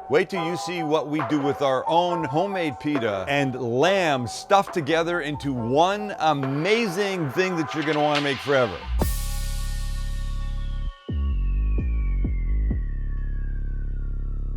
Wait till you see what we do with our own homemade pita and lamb stuffed together into one amazing thing that you're gonna wanna make forever.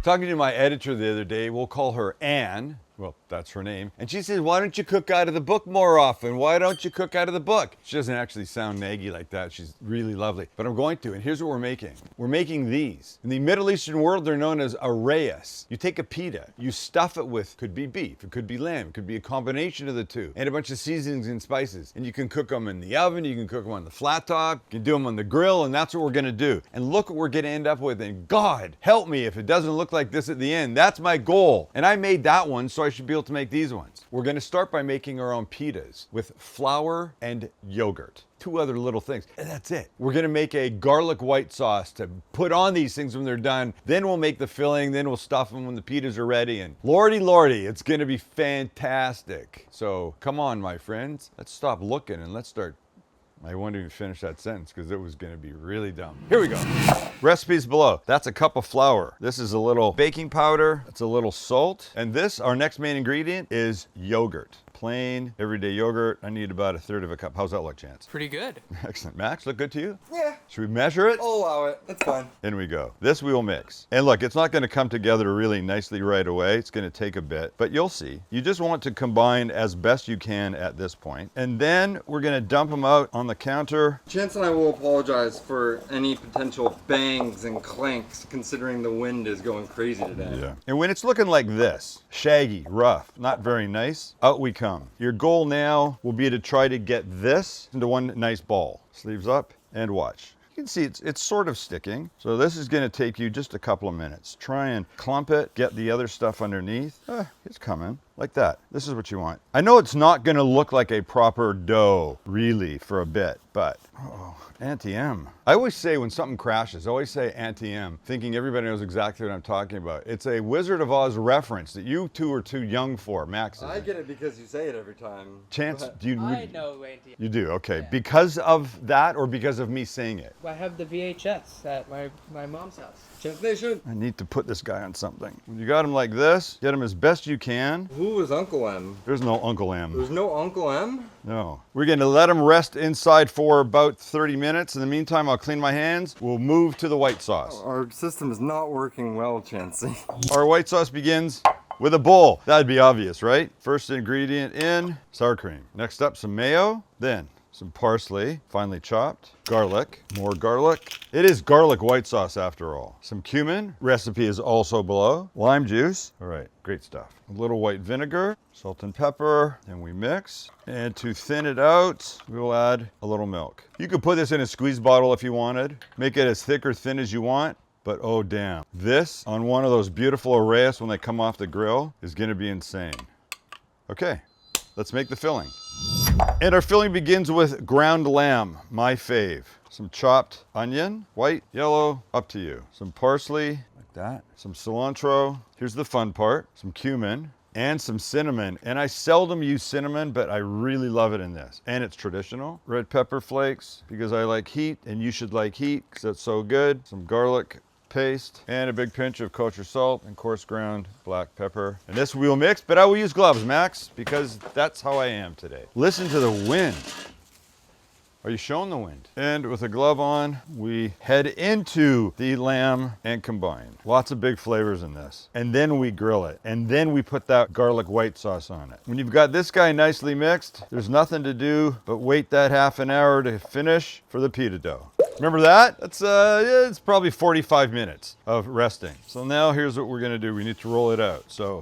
Talking to my editor the other day, we'll call her Anne. Well, that's her name. And she says, why don't you cook out of the book more often? Why don't you cook out of the book? She doesn't actually sound naggy like that. She's really lovely. But I'm going to, and here's what we're making. We're making these. In the Middle Eastern world, they're known as Arayes. You take a pita, you stuff it with, could be beef, it could be lamb, it could be a combination of the two, and a bunch of seasonings and spices. And you can cook them in the oven, you can cook them on the flat top, you can do them on the grill, and that's what we're gonna do. And look what we're gonna end up with, and God, help me if it doesn't look like this at the end. That's my goal. And I made that one, so I should be able to make these ones. We're gonna start by making our own pitas with flour and yogurt. Two other little things, and that's it. We're gonna make a garlic white sauce to put on these things when they're done. Then we'll make the filling, then we'll stuff them when the pitas are ready, and lordy, it's gonna be fantastic. So come on, my friends, let's stop looking and let's start. I won't even finish that sentence because it was gonna be really dumb. Here we go. Recipes below. That's a cup of flour. This is a little baking powder. It's a little salt. And this, our next main ingredient, is yogurt. Plain, everyday yogurt. I need about 1/3 of a cup. How's that look, Chance? Pretty good. Excellent. Max, look good to you? Yeah. Should we measure it? I'll allow it. That's fine. In we go. This we will mix. And look, it's not gonna come together really nicely right away. It's gonna take a bit, but you'll see. You just want to combine as best you can at this point. And then we're gonna dump them out on the counter. Chance and I will apologize for any potential bangs and clanks, considering the wind is going crazy today. Yeah. And when it's looking like this, shaggy, rough, not very nice, out we come. Your goal now will be to try to get this into one nice ball. Sleeves up and watch. You can see it's sort of sticking. So this is gonna take you just a couple of minutes. Try and clump it, get the other stuff underneath. It's coming, like that. This is what you want. I know it's not gonna look like a proper dough, really, for a bit, but, Auntie-M. I always say when something crashes, I always say Auntie-M, thinking everybody knows exactly what I'm talking about. It's a Wizard of Oz reference that you two are too young for, Max. I get it because you say it every time. Chance, do you? I know Auntie. You do, okay. Yeah. Because of that or because of me saying it? I have the VHS at my mom's house. Translation. I need to put this guy on something. When you got him like this, get him as best you can. Who was Uncle M? There's no Uncle M. There's no Uncle M? No. We're gonna let him rest inside for about 30 minutes. In the meantime, I'll clean my hands. We'll move to the white sauce. Our system is not working well, Chancey. Our white sauce begins with a bowl. That'd be obvious, right? First ingredient in, sour cream. Next up, some mayo. Then some parsley, finely chopped. Garlic, more garlic. It is garlic white sauce after all. Some cumin, recipe is also below. Lime juice. All right, great stuff. A little white vinegar, salt and pepper, and we mix. And to thin it out, we will add a little milk. You could put this in a squeeze bottle if you wanted. Make it as thick or thin as you want. But oh damn, this on one of those beautiful Arayes when they come off the grill is gonna be insane. Okay, let's make the filling. And our filling begins with ground lamb, my fave. Some chopped onion, white, yellow, up to you. Some parsley, like that. Some cilantro. Here's the fun part. Some cumin and some cinnamon. And I seldom use cinnamon, but I really love it in this. And it's traditional. Red pepper flakes, because I like heat, and you should like heat, because it's so good. Some garlic paste and a big pinch of kosher salt and coarse ground black pepper. And this we will mix, but I will use gloves, Max, because that's how I am today. Listen to the wind. Are you showing the wind? And with a glove on, we head into the lamb and combine. Lots of big flavors in this. And then we grill it. And then we put that garlic white sauce on it. When you've got this guy nicely mixed, there's nothing to do but wait that half an hour to finish for the pita dough. Remember that? That's it's probably 45 minutes of resting. So now here's what we're gonna do. We need to roll it out. So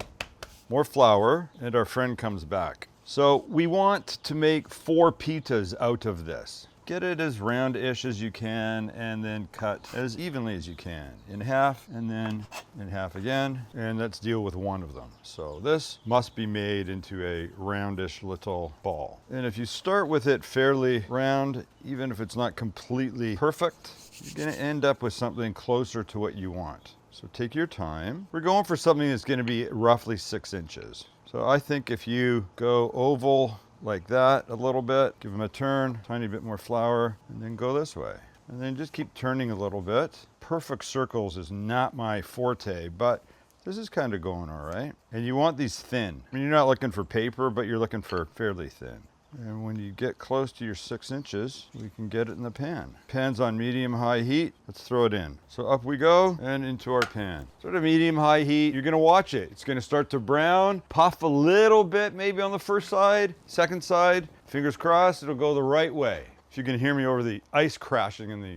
more flour, and our friend comes back. So we want to make 4 pitas out of this. Get it as round-ish as you can, and then cut as evenly as you can. In half, and then in half again. And let's deal with one of them. So this must be made into a roundish little ball. And if you start with it fairly round, even if it's not completely perfect, you're gonna end up with something closer to what you want. So take your time. We're going for something that's gonna be roughly 6 inches. So I think if you go oval like that a little bit, give them a turn, tiny bit more flour, and then go this way. And then just keep turning a little bit. Perfect circles is not my forte, but This is kind of going all right. And you want these thin. I mean, you're not looking for paper, but you're looking for fairly thin. And when you get close to your 6 inches, we can get it in the pan. Pan's on medium-high heat. Let's throw it in. So up we go and into our pan. Sort of medium-high heat. You're gonna watch it. It's gonna start to brown, puff a little bit maybe on the first side, second side. Fingers crossed, it'll go the right way. If you can hear me over the ice crashing in the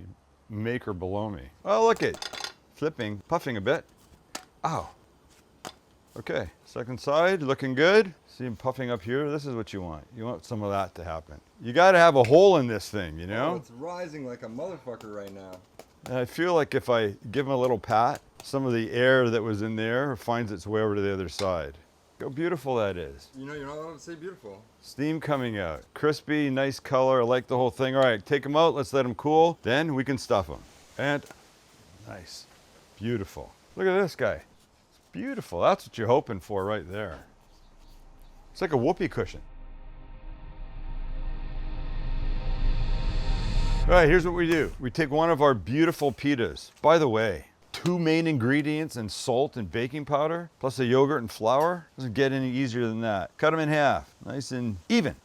maker below me. Oh, look it. Flipping, puffing a bit. Ow. Okay, second side, looking good. See him puffing up here? This is what you want. You want some of that to happen. You gotta have a hole in this thing, you know? Oh, it's rising like a motherfucker right now. And I feel like if I give him a little pat, some of the air that was in there finds its way over to the other side. Look how beautiful that is. You know, you're not allowed to say beautiful. Steam coming out. Crispy, nice color. I like the whole thing. All right, take them out. Let's let them cool. Then we can stuff them. And nice. Beautiful. Look at this guy. Beautiful. That's what you're hoping for right there. It's like a whoopee cushion. All right, here's what we do. We take one of our beautiful pitas. By the way, 2 main ingredients and salt and baking powder, plus the yogurt and flour. Doesn't get any easier than that. Cut them in half, nice and even.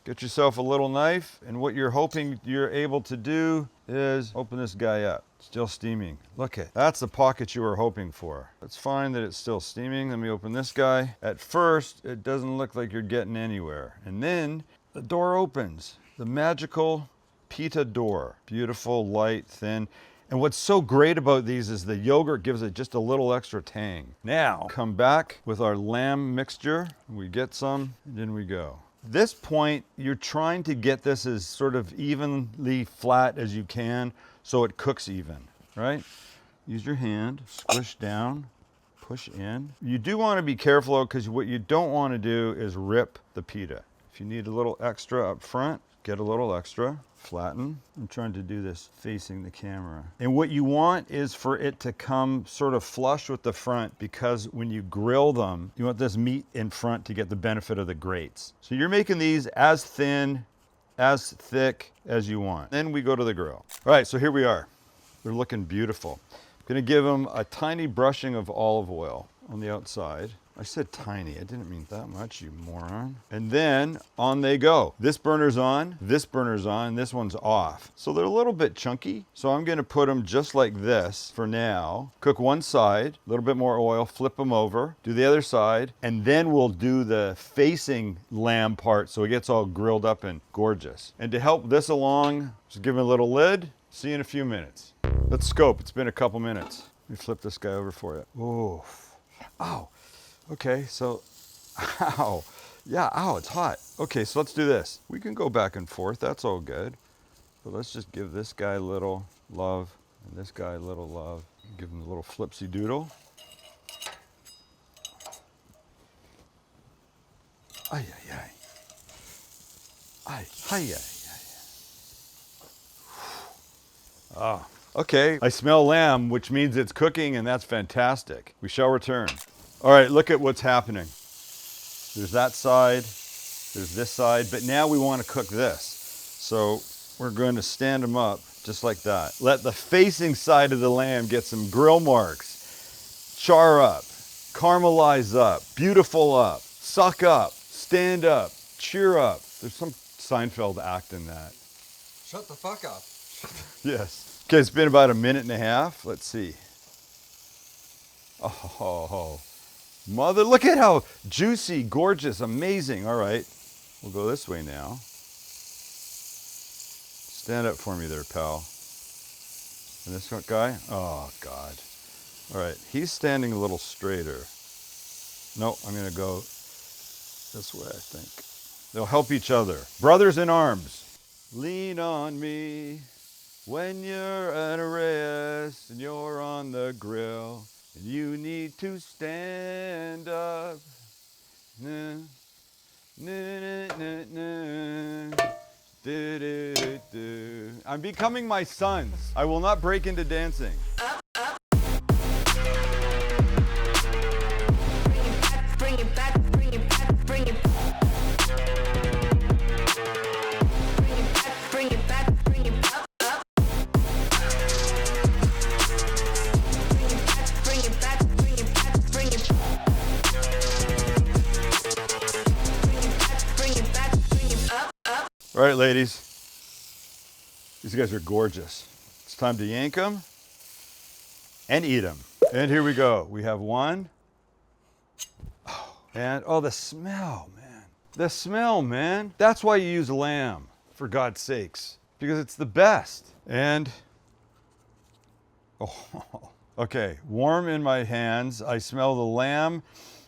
Get yourself a little knife, and what you're hoping you're able to do is open this guy up. Still steaming. Look it. That's the pocket you were hoping for. It's fine that it's still steaming. Let me open this guy. At first, it doesn't look like you're getting anywhere. And then the door opens. The magical Pita door. Beautiful, light, thin. And what's so great about these is the yogurt gives it just a little extra tang. Now, come back with our lamb mixture. We get some, and in we go. This point, you're trying to get this as sort of evenly flat as you can so it cooks even, right? Use your hand, squish down, push in. You do want to be careful because what you don't want to do is rip the pita. If you need a little extra up front, get a little extra, flatten. I'm trying to do this facing the camera. And what you want is for it to come sort of flush with the front because when you grill them, you want this meat in front to get the benefit of the grates. So you're making these as thin, as thick as you want. Then we go to the grill. All right, so here we are. They're looking beautiful. I'm gonna give them a tiny brushing of olive oil on the outside. I said tiny, I didn't mean that much, you moron. And then on they go. This burner's on, this one's off. So they're a little bit chunky. So I'm gonna put them just like this for now. Cook one side, a little bit more oil, flip them over, do the other side, and then we'll do the facing lamb part so it gets all grilled up and gorgeous. And to help this along, just give it a little lid. See you in a few minutes. Let's scope, it's been a couple minutes. Let me flip this guy over for you. Oh, ow. Okay, so, ow. Yeah, ow, it's hot. Okay, so let's do this. We can go back and forth, that's all good. But let's just give this guy a little love and this guy a little love. Give him a little flipsy doodle. Ay, ay, ay. Ay, ay, ay, ay. Ah, okay. I smell lamb, which means it's cooking, and that's fantastic. We shall return. All right, look at what's happening. There's that side, there's this side, but now we want to cook this. So we're going to stand them up just like that. Let the facing side of the lamb get some grill marks. Char up, caramelize up, beautiful up, suck up, stand up, cheer up. There's some Seinfeld act in that. Shut the fuck up. Yes. Okay, it's been about a minute and a half. Let's see. Oh, mother, look at how juicy, gorgeous, amazing. All right, we'll go this way now. Stand up for me there, pal. And this guy? Oh, God. All right, he's standing a little straighter. No, I'm gonna go this way, I think. They'll help each other. Brothers in arms. Lean on me when you're at Arayes and you're on the grill. And you need to stand up. Nah, nah, nah, nah, nah. Do, do, do, do. I'm becoming my sons. I will not break into dancing. Bring it back, bring it back, bring it back. Bring it back, bring it up, up. Bring it back, bring it back, bring it back, All right, ladies. These guys are gorgeous. It's time to yank them and eat them. And here we go. We have one. And oh, the smell, man. The smell, man. That's why you use lamb, for God's sakes, because it's the best. And, oh, okay, warm in my hands. I smell the lamb.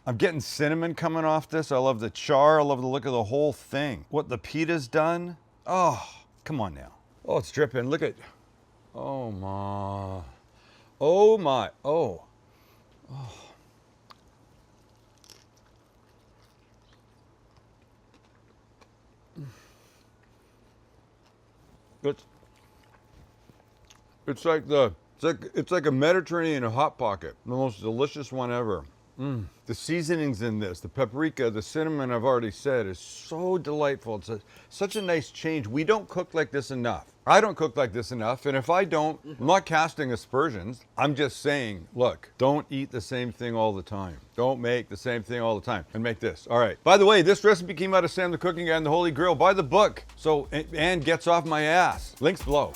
I'm getting cinnamon coming off this. I love the char. I love the look of the whole thing. What the Pita's done. Oh, come on now. Oh, it's dripping. Look at, oh my. Oh my, oh. It's like a Mediterranean hot pocket. The most delicious one ever. The seasonings in this, the paprika, the cinnamon, I've already said, is so delightful. It's such a nice change. We don't cook like this enough. I don't cook like this enough, and if I don't, I'm not casting aspersions. I'm just saying, look, don't eat the same thing all the time. Don't make the same thing all the time. And make this. All right. By the way, this recipe came out of Sam the Cooking Guy and the Holy Grail. Buy the book. So, and gets off my ass. Links below.